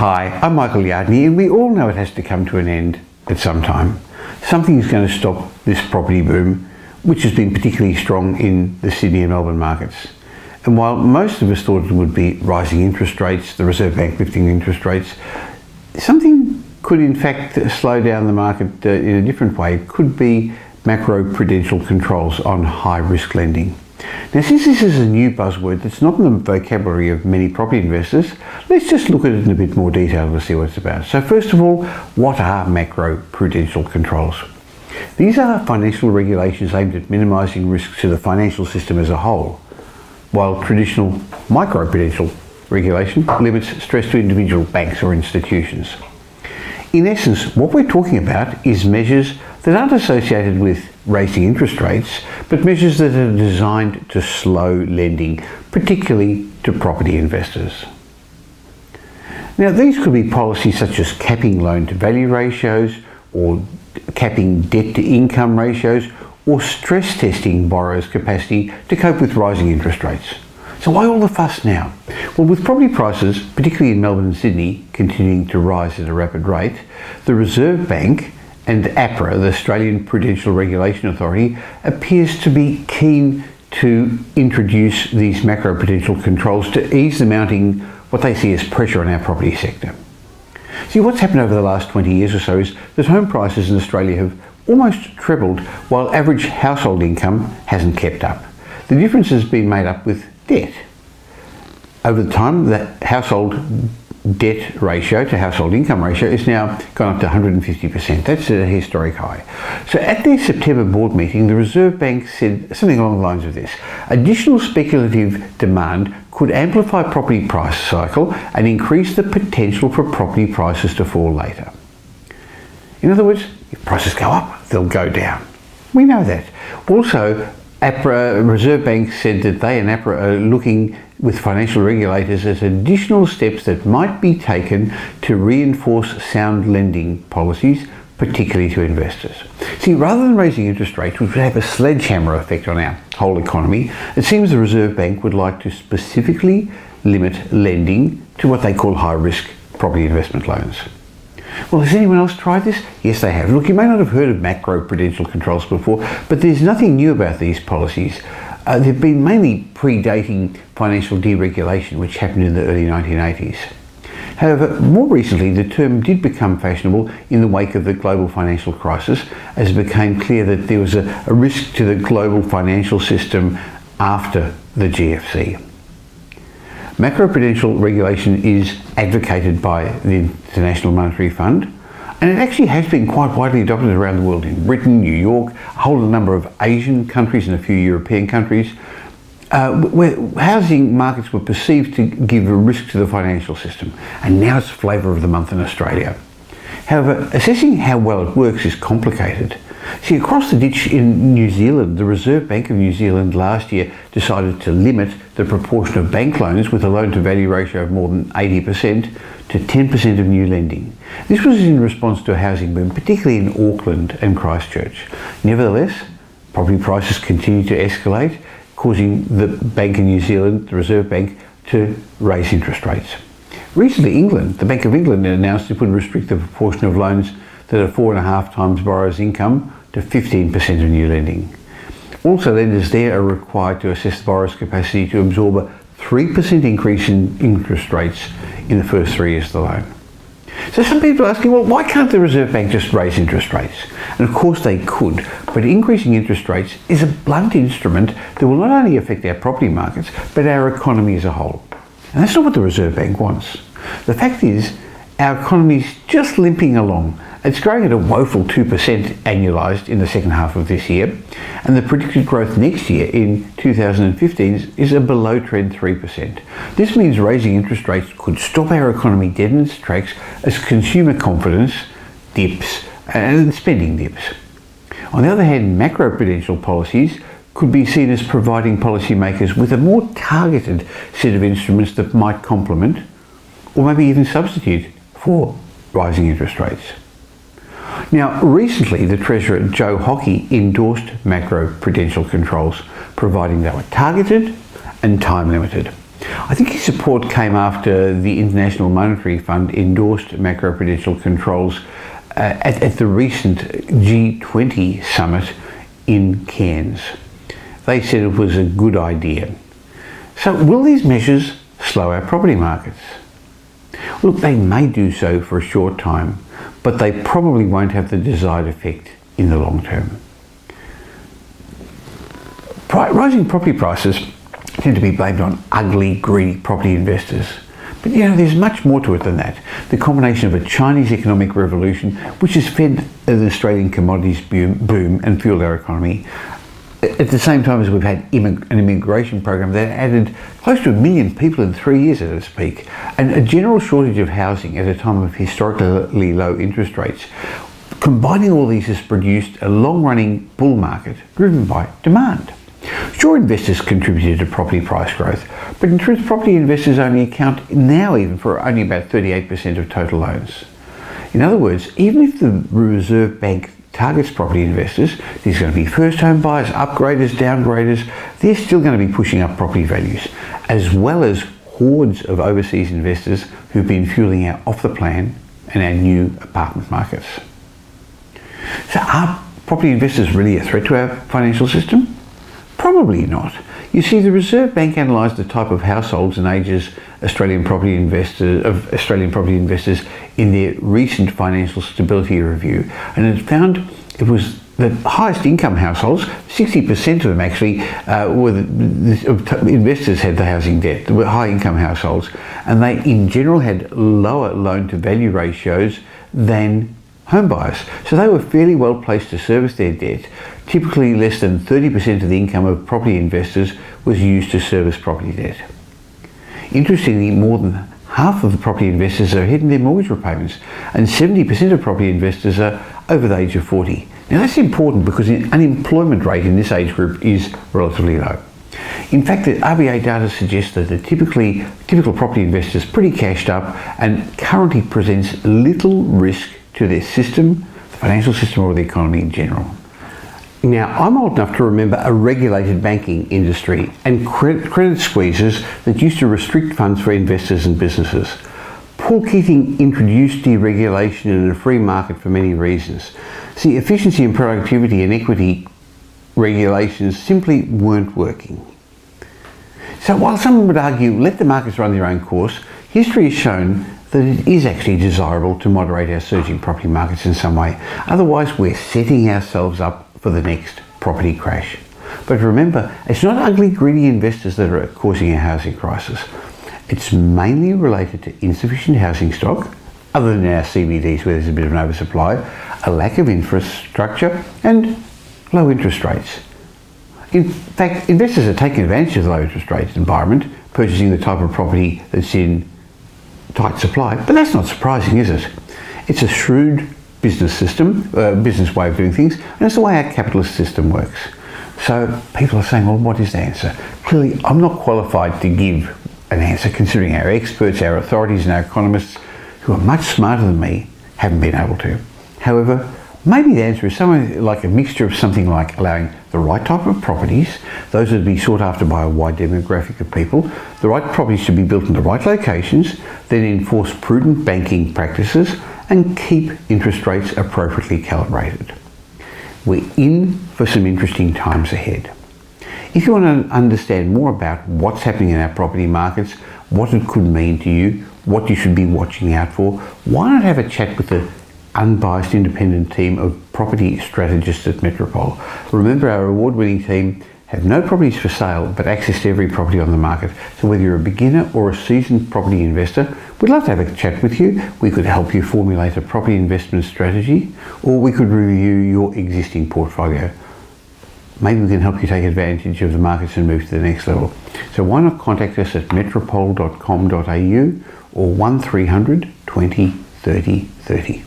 Hi, I'm Michael Yardney, and we all know it has to come to an end at some time. Something's going to stop this property boom, which has been particularly strong in the Sydney and Melbourne markets. And while most of us thought it would be rising interest rates, the Reserve Bank lifting interest rates, something could in fact slow down the market in a different way. It could be macroprudential controls on high-risk lending. Now, since this is a new buzzword that's not in the vocabulary of many property investors, let's just look at it in a bit more detail to see what it's about. So first of all, what are macroprudential controls? These are financial regulations aimed at minimising risks to the financial system as a whole, while traditional microprudential regulation limits stress to individual banks or institutions. In essence, what we're talking about is measures that aren't associated with raising interest rates, but measures that are designed to slow lending, particularly to property investors. Now, these could be policies such as capping loan-to-value ratios, or capping debt-to-income ratios, or stress testing borrowers' capacity to cope with rising interest rates. So why all the fuss now? Well, with property prices, particularly in Melbourne and Sydney, continuing to rise at a rapid rate, the Reserve Bank and APRA, the Australian Prudential Regulation Authority, appears to be keen to introduce these macroprudential controls to ease the mounting, what they see as pressure on our property sector. See, what's happened over the last 20 years or so is that home prices in Australia have almost trebled, while average household income hasn't kept up. The difference has been made up with debt. Over the time, the household debt ratio to household income ratio is now gone up to 150%. That's a historic high. So at their September board meeting, the Reserve Bank said something along the lines of this: additional speculative demand could amplify property price cycle and increase the potential for property prices to fall later. In other words, if prices go up, they'll go down. We know that. Also, APRA, Reserve Bank said that they and APRA are looking with financial regulators at additional steps that might be taken to reinforce sound lending policies, particularly to investors. See, rather than raising interest rates, which would have a sledgehammer effect on our whole economy, it seems the Reserve Bank would like to specifically limit lending to what they call high-risk property investment loans. Well, has anyone else tried this? Yes, they have. Look, you may not have heard of macroprudential controls before, but there's nothing new about these policies. They've been mainly predating financial deregulation, which happened in the early 1980s. However, more recently, the term did become fashionable in the wake of the global financial crisis, as it became clear that there was a risk to the global financial system after the GFC. Macroprudential regulation is advocated by the International Monetary Fund, and it actually has been quite widely adopted around the world, in Britain, New York, a whole number of Asian countries and a few European countries, where housing markets were perceived to give a risk to the financial system, and now it's flavour of the month in Australia. However, assessing how well it works is complicated. See, across the ditch in New Zealand, the Reserve Bank of New Zealand last year decided to limit the proportion of bank loans with a loan-to-value ratio of more than 80% to 10% of new lending. This was in response to a housing boom, particularly in Auckland and Christchurch. Nevertheless, property prices continue to escalate, causing the Bank of New Zealand, the Reserve Bank, to raise interest rates. Recently, England, the Bank of England, announced it would restrict the proportion of loans that are 4.5 times borrowers' income to 15% of new lending. Also, lenders there are required to assess the borrower's capacity to absorb a 3% increase in interest rates in the first 3 years of the loan. So some people are asking, well, why can't the Reserve Bank just raise interest rates? And of course they could, but increasing interest rates is a blunt instrument that will not only affect our property markets, but our economy as a whole. And that's not what the Reserve Bank wants. The fact is, our economy is just limping along. It's growing at a woeful 2% annualised in the second half of this year, and the predicted growth next year in 2015 is a below trend 3%. This means raising interest rates could stop our economy dead in its tracks as consumer confidence dips and spending dips. On the other hand, macroprudential policies could be seen as providing policymakers with a more targeted set of instruments that might complement or maybe even substitute for rising interest rates. Now, recently the Treasurer, Joe Hockey, endorsed macroprudential controls, providing they were targeted and time limited. I think his support came after the International Monetary Fund endorsed macroprudential controls at the recent G20 summit in Cairns. They said it was a good idea. So will these measures slow our property markets? Look, they may do so for a short time, but they probably won't have the desired effect in the long term. Rising property prices tend to be blamed on ugly, greedy property investors. But there's much more to it than that. The combination of a Chinese economic revolution, which has fed the Australian commodities boom and fueled our economy, at the same time as we've had an immigration program that added close to 1 million people in 3 years at its peak, and a general shortage of housing at a time of historically low interest rates. Combining all these has produced a long-running bull market driven by demand. Sure, investors contributed to property price growth, but in truth, property investors only account now even for only about 38% of total loans. In other words, even if the Reserve Bank targets property investors, there's going to be first home buyers, upgraders, downgraders, they're still going to be pushing up property values, as well as hordes of overseas investors who've been fueling our off-the-plan and our new apartment markets. So are property investors really a threat to our financial system? Probably not. You see, the Reserve Bank analysed the type of households and ages Australian property investors in their recent financial stability review, and it found it was the highest income households, 60% of them actually, investors had the housing debt, were high income households, and they in general had lower loan to value ratios than home buyers. So they were fairly well placed to service their debt. Typically less than 30% of the income of property investors was used to service property debt. Interestingly, more than half of the property investors are ahead in their mortgage repayments, and 70% of property investors are over the age of 40. Now that's important because the unemployment rate in this age group is relatively low. In fact, the RBA data suggests that the typical property investor is pretty cashed up and currently presents little risk to their system, the financial system, or the economy in general. Now, I'm old enough to remember a regulated banking industry and credit squeezes that used to restrict funds for investors and businesses. Paul Keating introduced deregulation in a free market for many reasons. See, efficiency and productivity and equity regulations simply weren't working. So while someone would argue, let the markets run their own course, history has shown that it is actually desirable to moderate our surging property markets in some way. Otherwise, we're setting ourselves up for the next property crash. But remember, it's not ugly, greedy investors that are causing a housing crisis. It's mainly related to insufficient housing stock, other than our CBDs where there's a bit of an oversupply, a lack of infrastructure, and low interest rates. In fact, investors are taking advantage of the low interest rate environment, purchasing the type of property that's in tight supply, but that's not surprising, is it? It's a shrewd business system, business way of doing things, and it's the way our capitalist system works. So people are saying, well, what is the answer? Clearly, I'm not qualified to give an answer considering our experts, our authorities and our economists, who are much smarter than me, haven't been able to. However, maybe the answer is something like a mixture of something like allowing the right type of properties, those that would be sought after by a wide demographic of people, the right properties to be built in the right locations, then enforce prudent banking practices and keep interest rates appropriately calibrated. We're in for some interesting times ahead. If you want to understand more about what's happening in our property markets, what it could mean to you, what you should be watching out for, why not have a chat with the unbiased independent team of property strategists at Metropole. Remember, our award-winning team have no properties for sale but access to every property on the market. So whether you're a beginner or a seasoned property investor, we'd love to have a chat with you. We could help you formulate a property investment strategy, or we could review your existing portfolio. Maybe we can help you take advantage of the markets and move to the next level. So why not contact us at metropole.com.au or 1300 20 30 30.